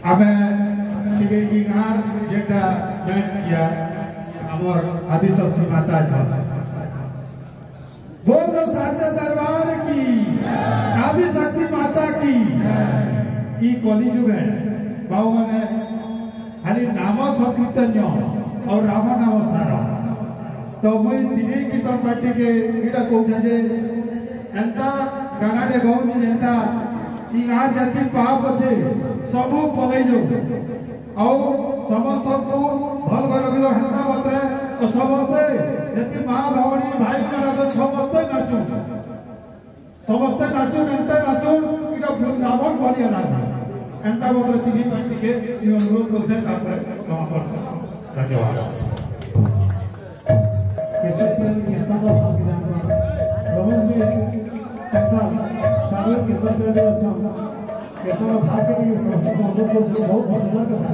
आमे टिके इंगार जेटा बैठ किया अमर आदि शक्ति माता छ बोलो साचा दरबार की आदि शक्ति माता की ई कली जुग है बाबू माने खाली नाम कीर्तन्य और राम नाम सार तो मुई दिने कीर्तन पार्टी के इटा कहूँ जे एंता गाना गाऊनी जेंता इंगार जाति पाप अच्छे सबू पलई जाऊ और समस्त को भल भल रखी हेता मात्रा तो समस्ते जति माँ भौणी भाई बड़ा तो समस्ते नाचू समस्ते नाचू एंता नाचू इटा वृंदावन बढ़िया लागे एंता मात्र तीन पार्टी के अनुरोध कर समापन धन्यवाद भाग के बहुत सुंदर कथा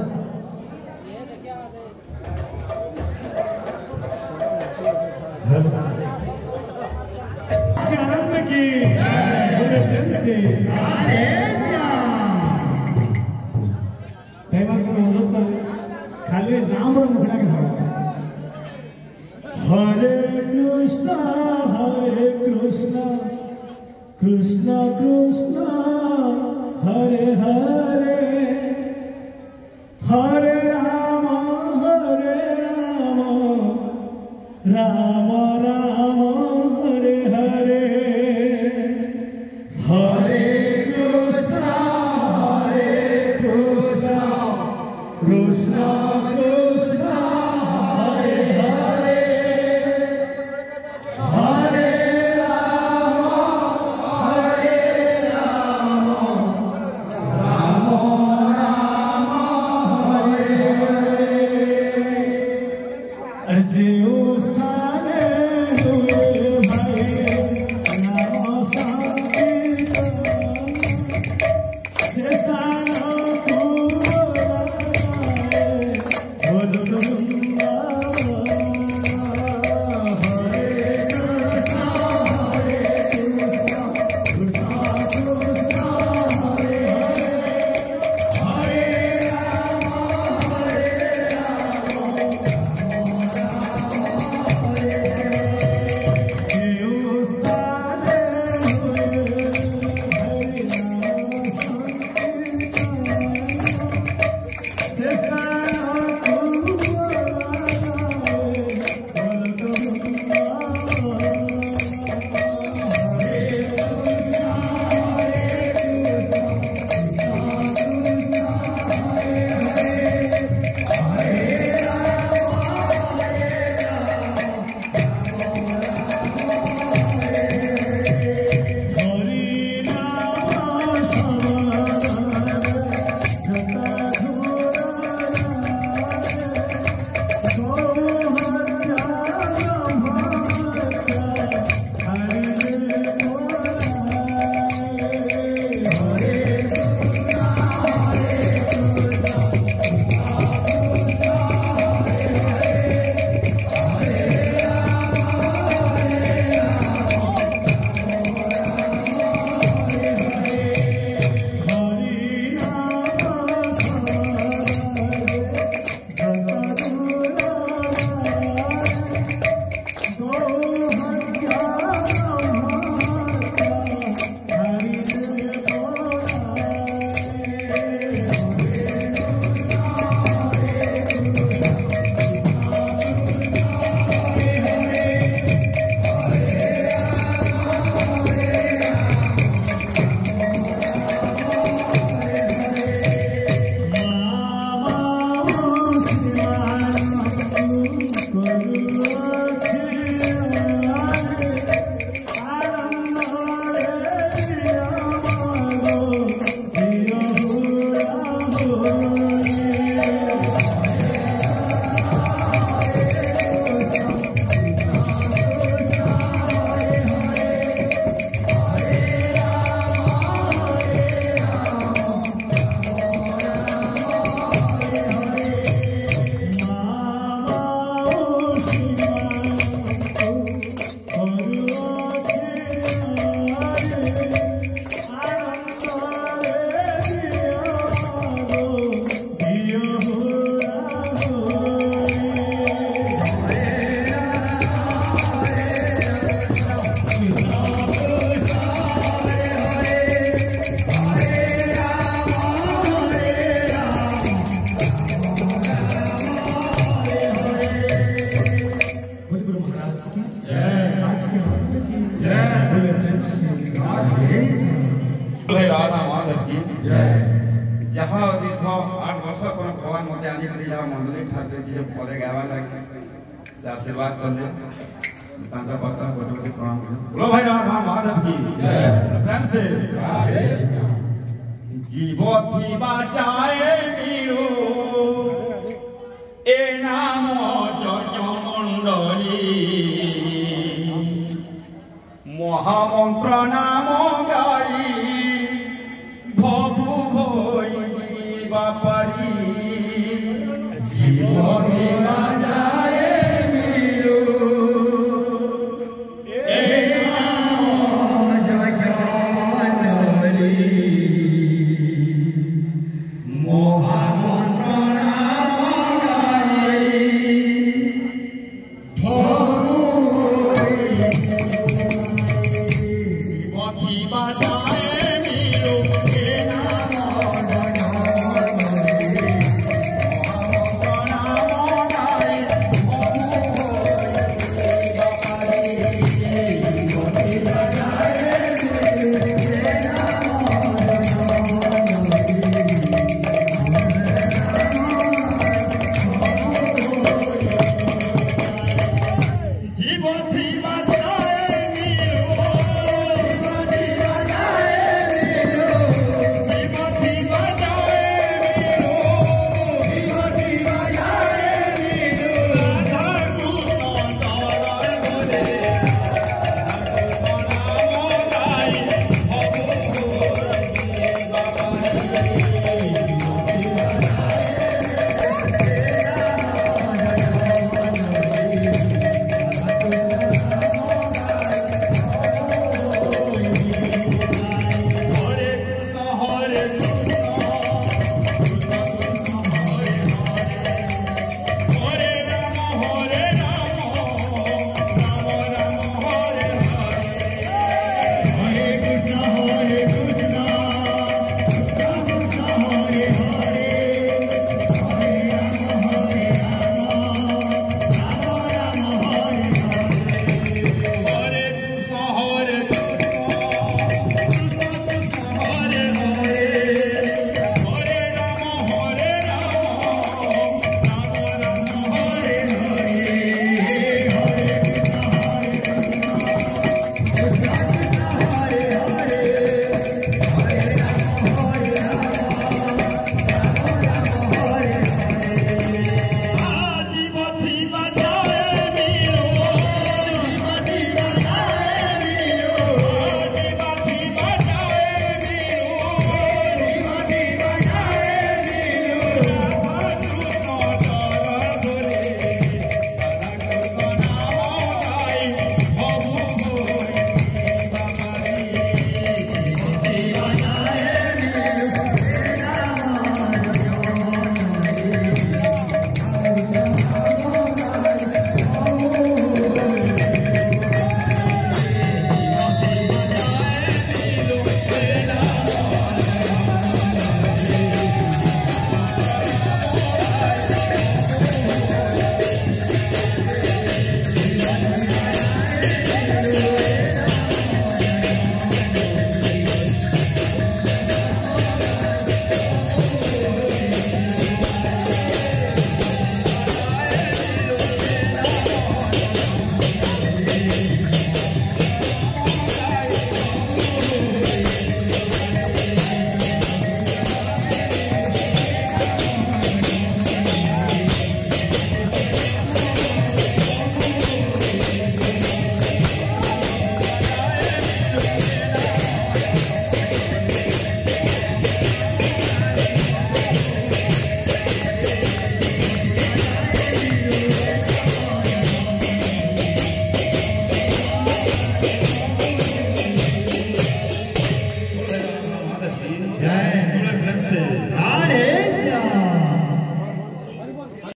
आनंद की प्रेम से खाली नाम मुखड़ा के था हरे कृष्णा कृष्णा कृष्णा हरे हरे हरे राम राम राम हरे हरे हरे कृष्णा कृष्णा कृष्णा हरे हरे हरे देह दीर्घ 8 वर्ष कोन भगवान मते आनी दिला मंडली ठाकुर जी पदे गावा लागे से आशीर्वाद करले तांका बर्तन कोटि प्रणाम बोलो भाई राधा माधव की जय प्रेम से जीव की बाचाए मीरो ए नाम यज्ञ मंडली महामंत्र नाम गाई भभु भई बापारी जीव की बाचाए मीरो ए नाम यज्ञ मंडली मोहा